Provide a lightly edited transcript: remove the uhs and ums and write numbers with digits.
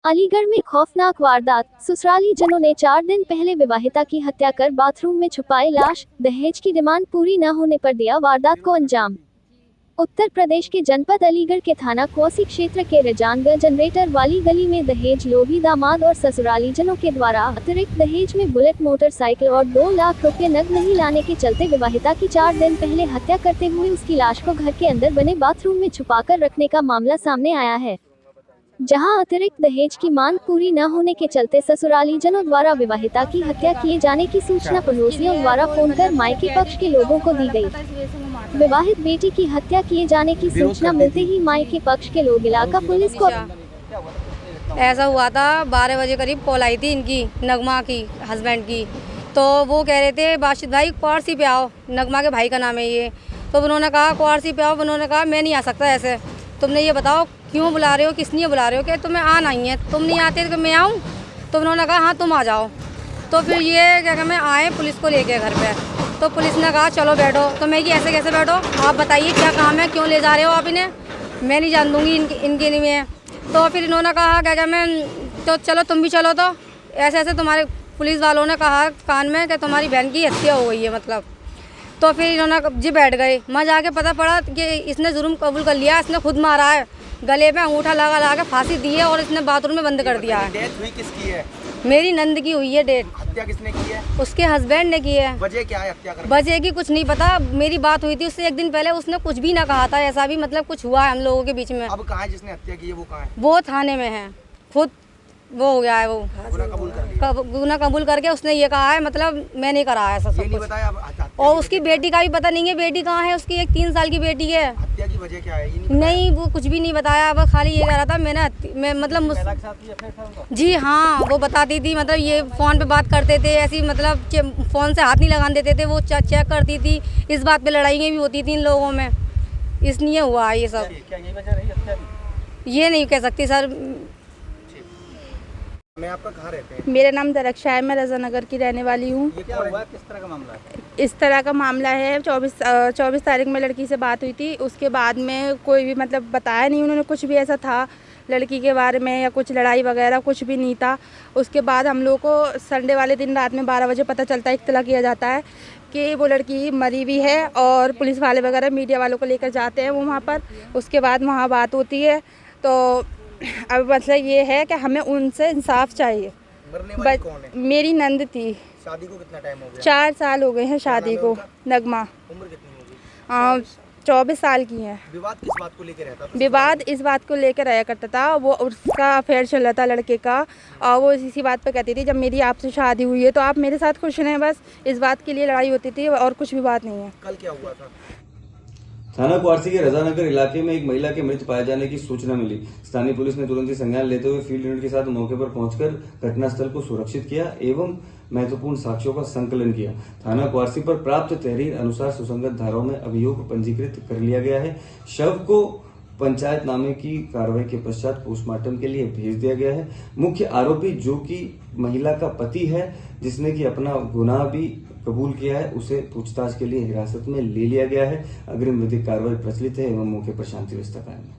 अलीगढ़ में खौफनाक वारदात। ससुराली जनों ने 4 दिन पहले विवाहिता की हत्या कर बाथरूम में छुपाई लाश। दहेज की डिमांड पूरी न होने पर दिया वारदात को अंजाम। उत्तर प्रदेश के जनपद अलीगढ़ के थाना कोसी क्षेत्र के रजानगढ़ जनरेटर वाली गली में दहेज लोभी दामाद और ससुराली जनों के द्वारा अतिरिक्त दहेज में बुलेट मोटरसाइकिल और 2 लाख रुपए नकद नहीं लाने के चलते विवाहिता की 4 दिन पहले हत्या करते हुए उसकी लाश को घर के अंदर बने बाथरूम में छुपाकर रखने का मामला सामने आया है। जहां अतिरिक्त दहेज की मांग पूरी न होने के चलते ससुराली जनों द्वारा विवाहिता की हत्या किए जाने की सूचना पड़ोसियों द्वारा फोन कर मायके पक्ष के लोगों को दी गई। विवाहित बेटी की हत्या किए जाने की सूचना मिलते ही मायके पक्ष के लोग इलाका पुलिस को ऐसा हुआ था 12 बजे करीब कॉल आई थी इनकी नगमा की हस्बैंड की, तो वो कह रहे थे बाशिद भाई क्वारसी पे आओ, नगमा के भाई का नाम है ये। तो उन्होंने कहा क्वारसी पे आओ, उन्होंने कहा मैं नहीं आ सकता, ऐसे तुमने ये बताओ क्यों बुला रहे हो, किस लिए बुला रहे हो, कि तुम्हें आना ही है, तुम नहीं आते तो मैं आऊँ। तो उन्होंने कहा हाँ तुम आ जाओ। तो फिर ये क्या मैं आए पुलिस को लेके घर पे, तो पुलिस ने कहा चलो बैठो। तो मैं कि ऐसे कैसे बैठो, आप बताइए क्या काम है, क्यों ले जा रहे हो आप इन्हें, मैं नहीं जान दूँगी इनके लिए। तो फिर इन्होंने कहा क्या मैं तो चलो तुम भी चलो। तो ऐसे ऐसे तुम्हारे पुलिस वालों ने कहा कान में कि तुम्हारी बहन की हत्या हो गई है मतलब। तो फिर इन्होंने जी बैठ गए। मैं जाके पता पड़ा कि इसने जुर्म कबूल कर लिया, इसने खुद मारा है, गले में अंगूठा लगा के फांसी दी है और इसने बाथरूम में बंद कर दिया है। डेथ हुई किसकी है? मेरी नंद की हुई है डेथ। हत्या किसने की है? उसके हस्बैंड ने की है। वजह क्या है हत्या करने? वजह की कुछ नहीं पता। मेरी बात हुई थी उससे 1 दिन पहले, उसने कुछ भी ना कहा था, ऐसा भी मतलब कुछ हुआ है हम लोगों के बीच में। अब कहाँ है जिसने हत्या की है, वो कहाँ है? वो थाने में है, खुद वो हो गया है, वो गुनाह कबूल करके उसने ये कहा है मतलब मैं नहीं करा है सब कुछ। और उसकी बेटी का भी पता नहीं है, बेटी कहाँ है उसकी, एक 3 साल की बेटी है। हत्या की वजह क्या है? नहीं वो कुछ भी नहीं बताया, बस खाली ये कह रहा था मैं मतलब जी हाँ वो बताती थी, मतलब ये फ़ोन पे बात करते थे ऐसी, मतलब फ़ोन से हाथ नहीं लगाने देते थे, वो चेक करती थी। इस बात पे लड़ाइयाँ भी होती थी इन लोगों में, इसलिए हुआ ये सब। ये नहीं कह सकती सर। मैं आपका कहाँ रहते हैं? मेरा नाम दरक्षा है, मैं रजानगर की रहने वाली हूँ। ये क्या हुआ, किस तरह का मामला है? इस तरह का मामला है 24 तारीख में लड़की से बात हुई थी। उसके बाद में कोई भी मतलब बताया नहीं उन्होंने, कुछ भी ऐसा था लड़की के बारे में या कुछ लड़ाई वगैरह कुछ भी नहीं था। उसके बाद हम लोग को संडे वाले दिन रात में 12 बजे पता चलता है, इत्तला किया जाता है कि वो लड़की मरी हुई है और पुलिस वाले वगैरह मीडिया वालों को लेकर जाते हैं वो वहाँ पर। उसके बाद वहाँ बात होती है, तो अब मतलब ये है कि हमें उनसे इंसाफ चाहिए। मरने वाली कौन है? मेरी नंद थी। शादी को कितना टाइम हो गया? 4 साल हो गए हैं शादी को। नगमा। उम्र कितनी होगी? 24 साल की है। विवाद किस बात को लेकर रहता था? विवाद इस बात को लेकर रहा करता था, वो उसका अफेयर चल रहा था लड़के का, और वो इसी बात पे कहती थी जब मेरी आपसे शादी हुई है तो आप मेरे साथ खुश रहें, बस इस बात के लिए लड़ाई होती थी और कुछ भी बात नहीं है। कल क्या हुआ था? थाना क्वारसी के रजानगर इलाके में एक महिला के मृत पाए जाने की सूचना मिली। स्थानीय पुलिस ने तुरंत ही संज्ञान लेते हुए फील्ड यूनिट के साथ मौके पर पहुंचकर घटनास्थल को सुरक्षित किया एवं महत्वपूर्ण साक्ष्यों का संकलन किया। थाना क्वारसी पर प्राप्त तहरीर अनुसार सुसंगत धाराओं में अभियोग पंजीकृत कर लिया गया है। शव को पंचायतनामे की कार्रवाई के पश्चात पोस्टमार्टम के लिए भेज दिया गया है। मुख्य आरोपी जो कि महिला का पति है, जिसने कि अपना गुनाह भी कबूल किया है, उसे पूछताछ के लिए हिरासत में ले लिया गया है। अग्रिम विधिक कार्रवाई प्रचलित है एवं मौके पर शांति व्यवस्था कायम है।